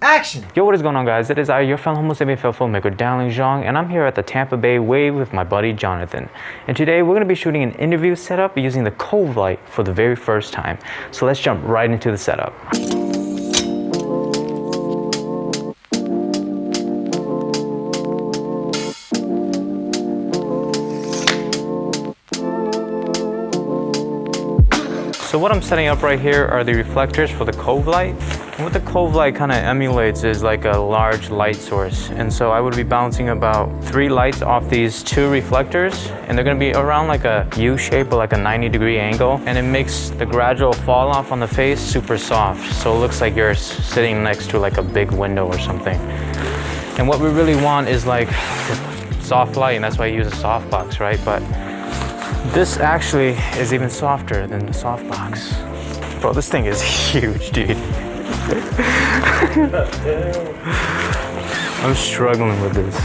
Action! Yo, what is going on, guys? It is I, your fellow Homo sapien filmmaker, Darling Zhang, and I'm here at the Tampa Bay Wave with my buddy Jonathan. And today we're going to be shooting an interview setup using the Cove Light for the very first time. So let's jump right into the setup. So what I'm setting up right here are the reflectors for the Cove Light. And what the Cove Light kind of emulates is like a large light source. And so I would be bouncing about 3 lights off these 2 reflectors, and they're gonna be around like a U shape or like a 90-degree angle. And it makes the gradual fall off on the face super soft. So it looks like you're sitting next to like a big window or something. And what we really want is like soft light, and that's why I use a softbox, right? But this actually is even softer than the softbox. Bro, this thing is huge, dude. I'm struggling with this.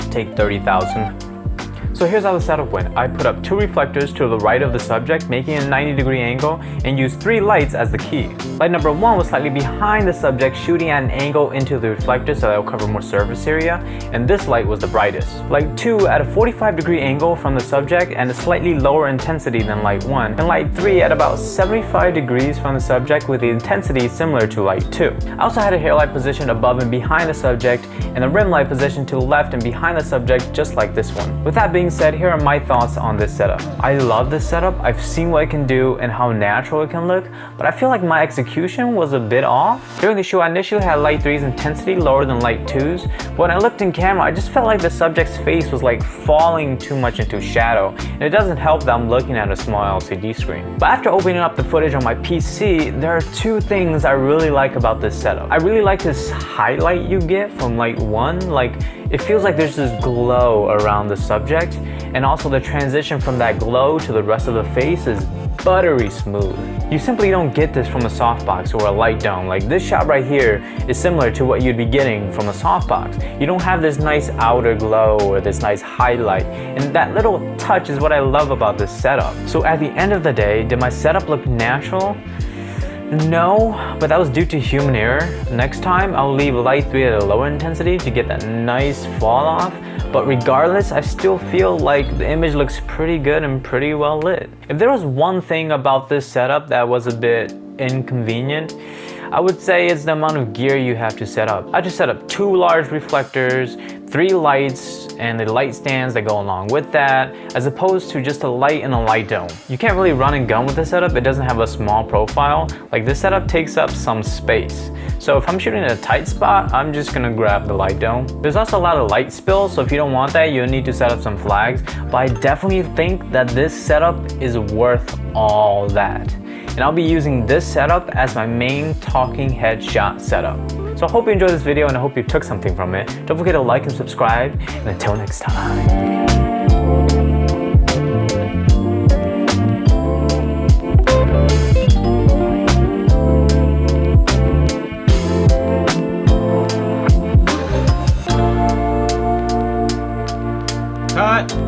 Take 30,000. So here's how the setup went. I put up 2 reflectors to the right of the subject, making a 90-degree angle, and used 3 lights as the key. Light number 1 was slightly behind the subject, shooting at an angle into the reflector so that will cover more surface area, and this light was the brightest. Light 2 at a 45-degree angle from the subject and a slightly lower intensity than light 1, and light 3 at about 75 degrees from the subject with the intensity similar to light 2. I also had a hair light positioned above and behind the subject, and a rim light positioned to the left and behind the subject, just like this one. With that being said, here are my thoughts on this setup. I love this setup. I've seen what it can do and how natural it can look, but I feel like my execution was a bit off. During the show, I initially had light 3's intensity lower than light 2's, but when I looked in camera, I just felt like the subject's face was like falling too much into shadow, and it doesn't help that I'm looking at a small LCD screen. But after opening up the footage on my PC, there are 2 things I really like about this setup. I really like this highlight you get from light 1, like it feels like there's this glow around the subject, and also the transition from that glow to the rest of the face is buttery smooth. You simply don't get this from a softbox or a light dome. Like this shot right here is similar to what you'd be getting from a softbox. You don't have this nice outer glow or this nice highlight, and that little touch is what I love about this setup. So at the end of the day, did my setup look natural? No, but that was due to human error. Next time, I'll leave light 3 at a lower intensity to get that nice fall off. But regardless, I still feel like the image looks pretty good and pretty well lit. If there was one thing about this setup that was a bit inconvenient, I would say it's the amount of gear you have to set up. I just set up 2 large reflectors, 3 lights, and the light stands that go along with that, as opposed to just a light and a light dome. You can't really run and gun with this setup. It doesn't have a small profile. Like this setup takes up some space. So if I'm shooting in a tight spot, I'm just gonna grab the light dome. There's also a lot of light spill, so if you don't want that, you'll need to set up some flags. But I definitely think that this setup is worth all that. And I'll be using this setup as my main talking head shot setup. So I hope you enjoyed this video and I hope you took something from it. Don't forget to like and subscribe, and until next time. Cut!